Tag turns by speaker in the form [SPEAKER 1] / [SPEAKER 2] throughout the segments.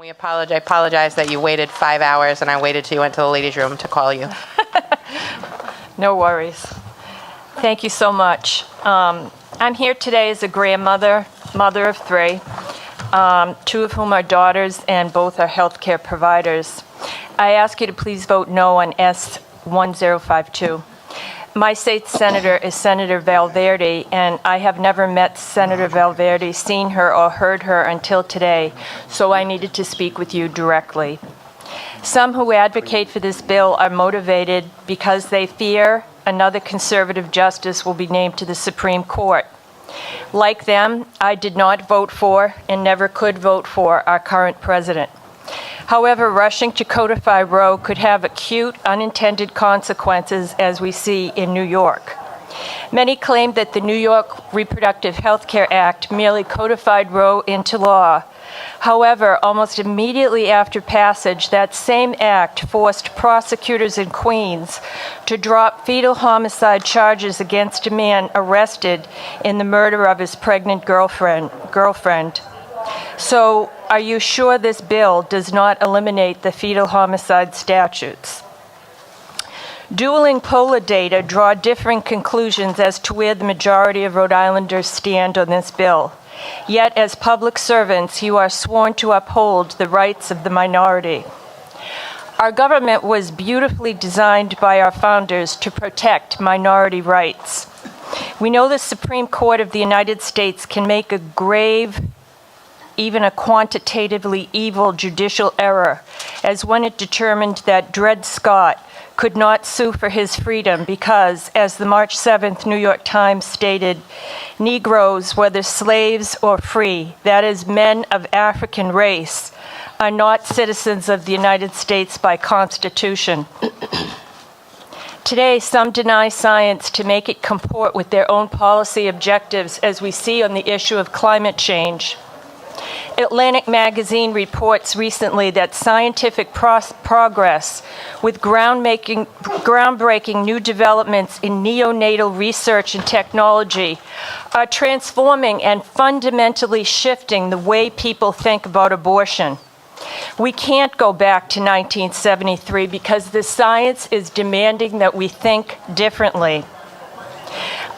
[SPEAKER 1] I apologize that you waited 5 hours and I waited till you went to the ladies' room to call you.
[SPEAKER 2] No worries. Thank you so much. I'm here today as a grandmother, mother of 3, 2 of whom are daughters and both are healthcare providers. I ask you to please vote no on S105. My state senator is Senator Valverde, and I have never met Senator Valverde, seen her, or heard her until today, so I needed to speak with you directly. Some who advocate for this bill are motivated because they fear another conservative justice will be named to the Supreme Court. Like them, I did not vote for and never could vote for our current president. However, rushing to codify Roe could have acute unintended consequences, as we see in New York. Many claim that the New York Reproductive Health Care Act merely codified Roe into law. However, almost immediately after passage, that same act forced prosecutors in Queens to drop fetal homicide charges against a man arrested in the murder of his pregnant girlfriend. So, are you sure this bill does not eliminate the fetal homicide statutes? Dueling poll data draw differing conclusions as to where the majority of Rhode Islanders stand on this bill. Yet, as public servants, you are sworn to uphold the rights of the minority. Our government was beautifully designed by our founders to protect minority rights. We know the Supreme Court of the United States can make a grave, even a quantitatively evil judicial error, as when it determined that Dred Scott could not sue for his freedom because, as the March 7th New York Times stated, Negroes, whether slaves or free, that is, men of African race, are not citizens of the United States by Constitution. Today, some deny science to make it comport with their own policy objectives, as we see on the issue of climate change. Atlantic Magazine reports recently that scientific progress with groundbreaking new developments in neonatal research and technology are transforming and fundamentally shifting the way people think about abortion. We can't go back to 1973 because the science is demanding that we think differently.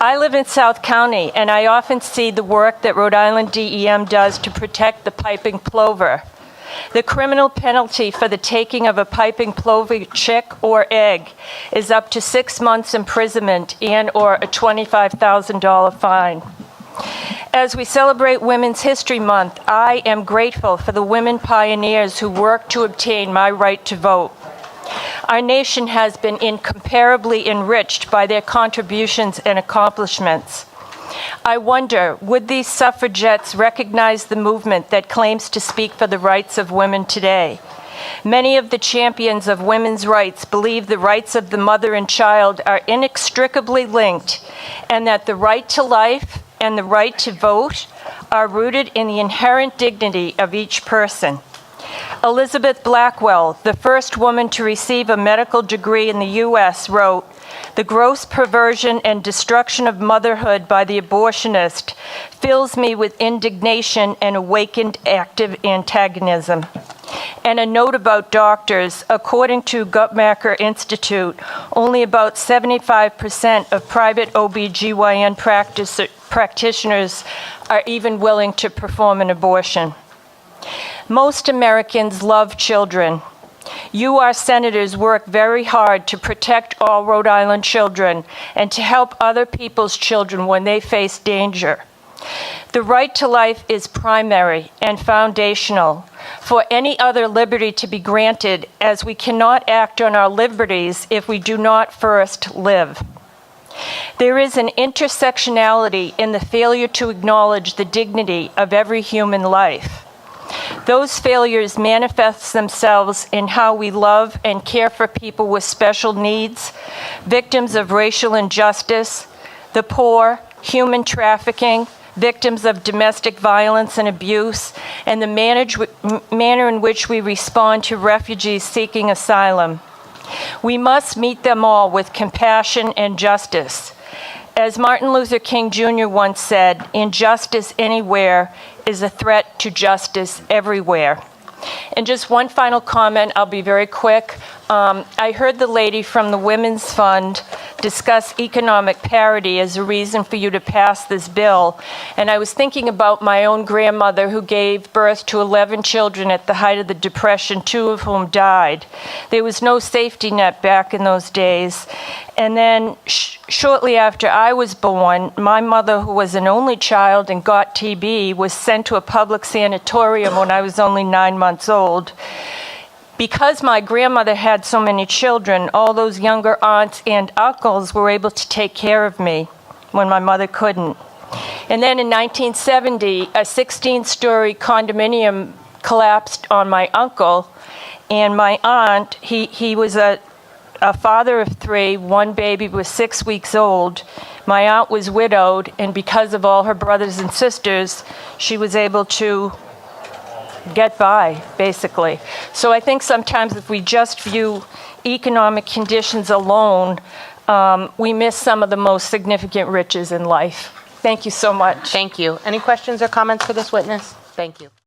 [SPEAKER 2] I live in South County, and I often see the work that Rhode Island DEM does to protect the piping plover. The criminal penalty for the taking of a piping plover chick or egg is up to 6 months imprisonment and/or a $25,000 fine. As we celebrate Women's History Month, I am grateful for the women pioneers who worked to obtain my right to vote. Our nation has been incomparably enriched by their contributions and accomplishments. I wonder, would these suffragettes recognize the movement that claims to speak for the rights of women today? Many of the champions of women's rights believe the rights of the mother and child are inextricably linked, and that the right to life and the right to vote are rooted in the inherent dignity of each person. Elizabeth Blackwell, the first woman to receive a medical degree in the U.S., wrote, "The gross perversion and destruction of motherhood by the abortionist fills me with indignation and awakened active antagonism." And a note about doctors: according to Guttmacher Institute, only about 75% of private OB/GYN practitioners are even willing to perform an abortion. Most Americans love children. You, our senators, work very hard to protect all Rhode Island children and to help other people's children when they face danger. The right to life is primary and foundational for any other liberty to be granted, as we cannot act on our liberties if we do not first live. There is an intersectionality in the failure to acknowledge the dignity of every human life. Those failures manifest themselves in how we love and care for people with special needs, victims of racial injustice, the poor, human trafficking, victims of domestic violence and abuse, and the manner in which we respond to refugees seeking asylum. We must meet them all with compassion and justice. As Martin Luther King Jr. once said, "Injustice anywhere is a threat to justice everywhere." And just one final comment, I'll be very quick. I heard the lady from the Women's Fund discuss economic parity as a reason for you to pass this bill. And I was thinking about my own grandmother who gave birth to 11 children at the height of the Depression, 2 of whom died. There was no safety net back in those days. And then shortly after I was born, my mother, who was an only child and got TB, was sent to a public sanatorium when I was only 9 months old. Because my grandmother had so many children, all those younger aunts and uncles were able to take care of me when my mother couldn't. And then in 1970, a 16-story condominium collapsed on my uncle, and my aunt, he was a father of 3, one baby was 6 weeks old. My aunt was widowed, and because of all her brothers and sisters, she was able to get by, basically. So I think sometimes if we just view economic conditions alone, we miss some of the most significant riches in life. Thank you so much.
[SPEAKER 1] Thank you. Any questions or comments for this witness? Thank you.